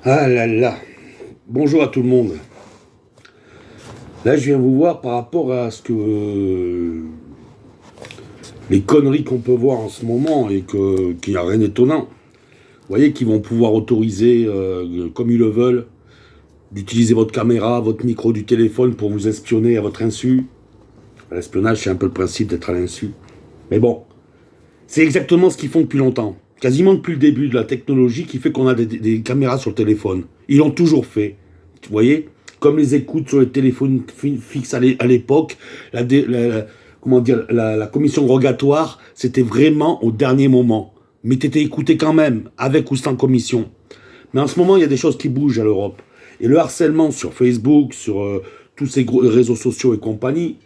Ah là là, bonjour à tout le monde. Là, je viens vous voir par rapport à ce que les conneries qu'on peut voir en ce moment et qu'il n'y a rien d'étonnant. Vous voyez qu'ils vont pouvoir autoriser, comme ils le veulent, d'utiliser votre caméra, votre micro du téléphone pour vous espionner à votre insu. L'espionnage, c'est un peu le principe d'être à l'insu. Mais bon, c'est exactement ce qu'ils font depuis longtemps. Quasiment depuis le début de la technologie qui fait qu'on a des caméras sur le téléphone. Ils l'ont toujours fait. Vous voyez, comme les écoutes sur les téléphones fixes à l'époque, comment dire, la commission rogatoire, c'était vraiment au dernier moment. Mais t'étais écouté quand même, avec ou sans commission. Mais en ce moment, il y a des choses qui bougent à l'Europe. Et le harcèlement sur Facebook, sur tous ces réseaux sociaux et compagnie,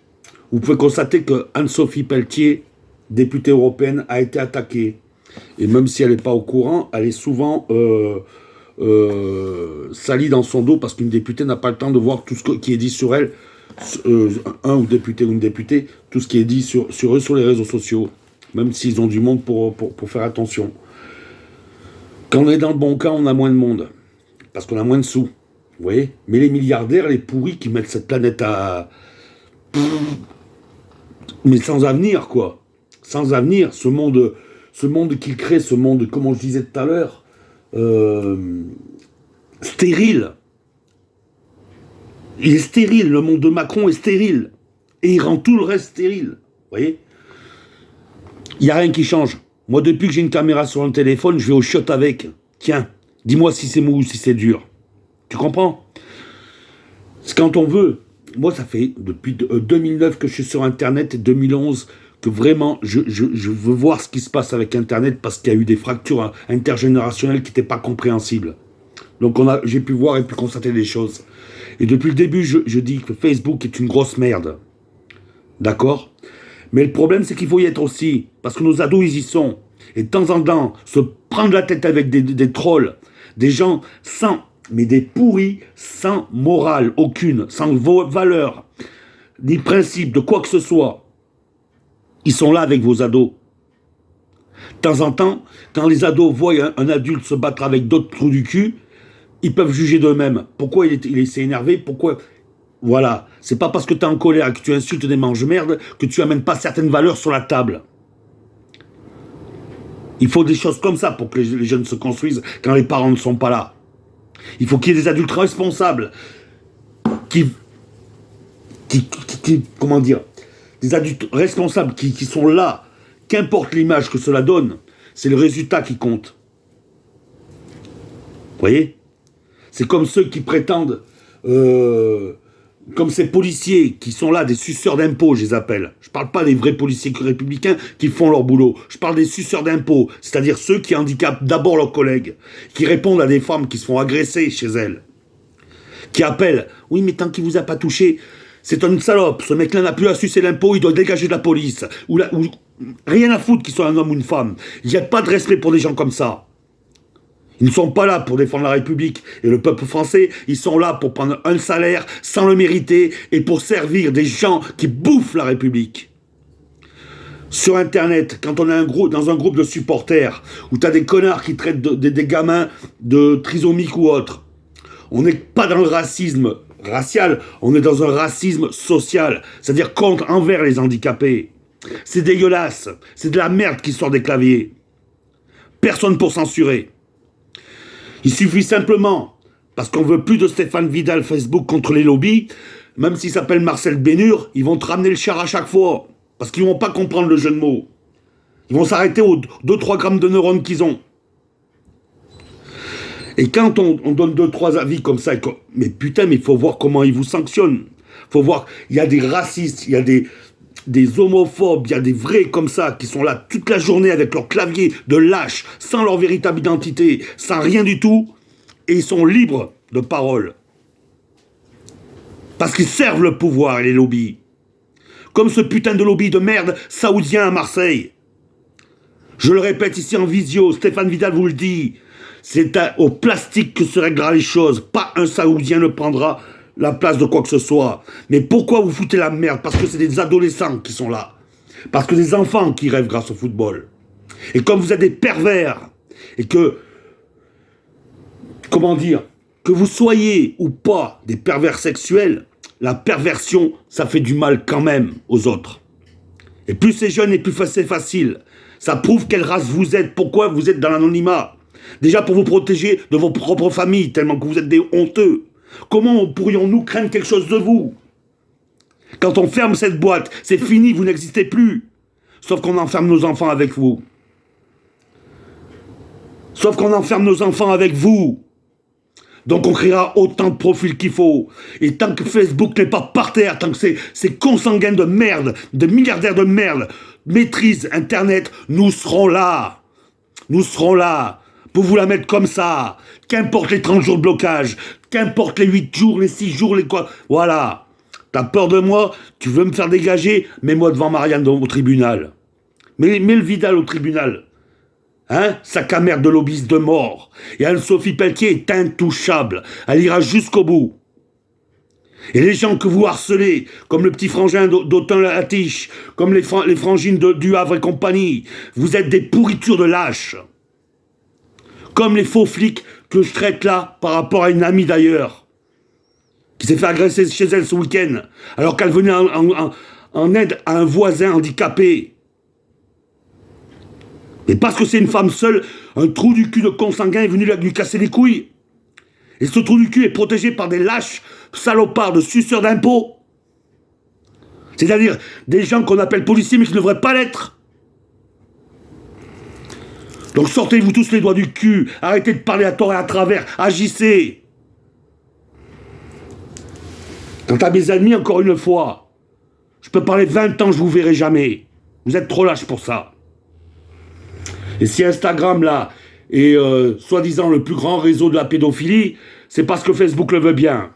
vous pouvez constater que Anne-Sophie Pelletier, députée européenne, a été attaquée. Et même si elle n'est pas au courant, elle est souvent salie dans son dos parce qu'une députée n'a pas le temps de voir tout ce qui est dit sur elle, un ou député ou une députée, tout ce qui est dit sur eux sur les réseaux sociaux, même s'ils ont du monde pour faire attention. Quand on est dans le bon cas, on a moins de monde, parce qu'on a moins de sous, vous voyez. Mais les milliardaires, les pourris qui mettent cette planète à... Mais sans avenir, quoi. Sans avenir, ce monde qu'ils créent, ce monde, comme je disais tout à l'heure, stérile. Il est stérile, le monde de Macron est stérile. Et il rend tout le reste stérile. Vous voyez. Il n'y a rien qui change. Moi, depuis que j'ai une caméra sur un téléphone, je vais au shot avec. Tiens, dis-moi si c'est mou ou si c'est dur. Tu comprends? C'est quand on veut. Moi, ça fait depuis 2009 que je suis sur Internet et 2011 que vraiment, je veux voir ce qui se passe avec Internet parce qu'il y a eu des fractures intergénérationnelles qui n'étaient pas compréhensibles. Donc j'ai pu voir et pu constater des choses. Et depuis le début, je dis que Facebook est une grosse merde. D'accord? Mais le problème, c'est qu'il faut y être aussi. Parce que nos ados, ils y sont. Et de temps en temps, se prendre la tête avec des trolls, des gens mais des pourris, sans morale aucune, sans valeur, ni principe de quoi que ce soit. Ils sont là avec vos ados. De temps en temps, quand les ados voient un adulte se battre avec d'autres trous du cul, ils peuvent juger d'eux-mêmes. Pourquoi il s'est énervé? Pourquoi? Voilà. C'est pas parce que tu es en colère et que tu insultes des mange-merdes que tu amènes pas certaines valeurs sur la table. Il faut des choses comme ça pour que les jeunes se construisent quand les parents ne sont pas là. Il faut qu'il y ait des adultes responsables qui comment dire, des adultes responsables qui sont là, qu'importe l'image que cela donne, c'est le résultat qui compte. Vous voyez? C'est comme ceux qui prétendent, comme ces policiers qui sont là, des suceurs d'impôts, je les appelle. Je ne parle pas des vrais policiers républicains qui font leur boulot. Je parle des suceurs d'impôts, c'est-à-dire ceux qui handicapent d'abord leurs collègues, qui répondent à des femmes qui se font agresser chez elles, qui appellent. Oui, mais tant qu'il vous a pas touché, c'est une salope. Ce mec-là n'a plus à sucer l'impôt, il doit dégager de la police. Rien à foutre qu'il soit un homme ou une femme. Il n'y a pas de respect pour des gens comme ça. Ils ne sont pas là pour défendre la République et le peuple français. Ils sont là pour prendre un salaire sans le mériter et pour servir des gens qui bouffent la République. Sur Internet, quand on est dans un groupe de supporters, où tu as des connards qui traitent des gamins de trisomiques ou autres, on n'est pas dans le racisme racial, on est dans un racisme social, c'est-à-dire envers les handicapés. C'est dégueulasse, c'est de la merde qui sort des claviers. Personne pour censurer. Il suffit simplement, parce qu'on veut plus de Stéphane Vidal Facebook contre les lobbies, même s'il s'appelle Marcel Bénur, ils vont te ramener le char à chaque fois, parce qu'ils vont pas comprendre le jeu de mots. Ils vont s'arrêter aux 2-3 grammes de neurones qu'ils ont. Et quand on donne 2-3 avis comme ça, mais putain, mais il faut voir comment ils vous sanctionnent. Il faut voir, il y a des racistes, il y a des homophobes, il y a des vrais comme ça qui sont là toute la journée avec leur clavier de lâche, sans leur véritable identité, sans rien du tout, et ils sont libres de parole. Parce qu'ils servent le pouvoir et les lobbies. Comme ce putain de lobby de merde saoudien à Marseille. Je le répète ici en visio, Stéphane Vidal vous le dit, c'est au plastique que se réglera les choses, pas un saoudien ne prendra la place de quoi que ce soit. Mais pourquoi vous foutez la merde? Parce que c'est des adolescents qui sont là. Parce que des enfants qui rêvent grâce au football. Et comme vous êtes des pervers, et que, comment comment dire, que vous soyez ou pas des pervers sexuels, la perversion, ça fait du mal quand même aux autres. Et plus c'est jeune et plus c'est facile. Ça prouve quelle race vous êtes, pourquoi vous êtes dans l'anonymat. Déjà pour vous protéger de vos propres familles, tellement que vous êtes des honteux. Comment pourrions-nous craindre quelque chose de vous? Quand on ferme cette boîte, c'est fini, vous n'existez plus. Sauf qu'on enferme nos enfants avec vous. Sauf qu'on enferme nos enfants avec vous. Donc on créera autant de profils qu'il faut. Et tant que Facebook n'est pas par terre, tant que ces consanguins de merde, de milliardaires de merde, maîtrisent Internet, nous serons là. Nous serons là. Pour vous la mettre comme ça. Qu'importe les 30 jours de blocage. Qu'importe les 8 jours, les 6 jours, les quoi. Voilà. T'as peur de moi? Tu veux me faire dégager? Mets-moi devant Marianne au tribunal. Mets le Vidal au tribunal. Hein? Sac à merde de lobbyiste de mort. Et Anne-Sophie Pelletier est intouchable. Elle ira jusqu'au bout. Et les gens que vous harcelez, comme le petit frangin d'Autun-Latiche, comme les frangines du Havre et compagnie, vous êtes des pourritures de lâches. Comme les faux flics que je traite là, par rapport à une amie d'ailleurs, qui s'est fait agresser chez elle ce week-end, alors qu'elle venait en aide à un voisin handicapé. Et parce que c'est une femme seule, un trou du cul de consanguin est venu lui casser les couilles. Et ce trou du cul est protégé par des lâches salopards de suceurs d'impôts. C'est-à-dire des gens qu'on appelle policiers mais qui ne devraient pas l'être. Donc sortez-vous tous les doigts du cul, arrêtez de parler à tort et à travers, agissez. Quant à mes amis, encore une fois, je peux parler 20 ans, je vous verrai jamais. Vous êtes trop lâches pour ça. Et si Instagram, là, est soi-disant le plus grand réseau de la pédophilie, c'est parce que Facebook le veut bien.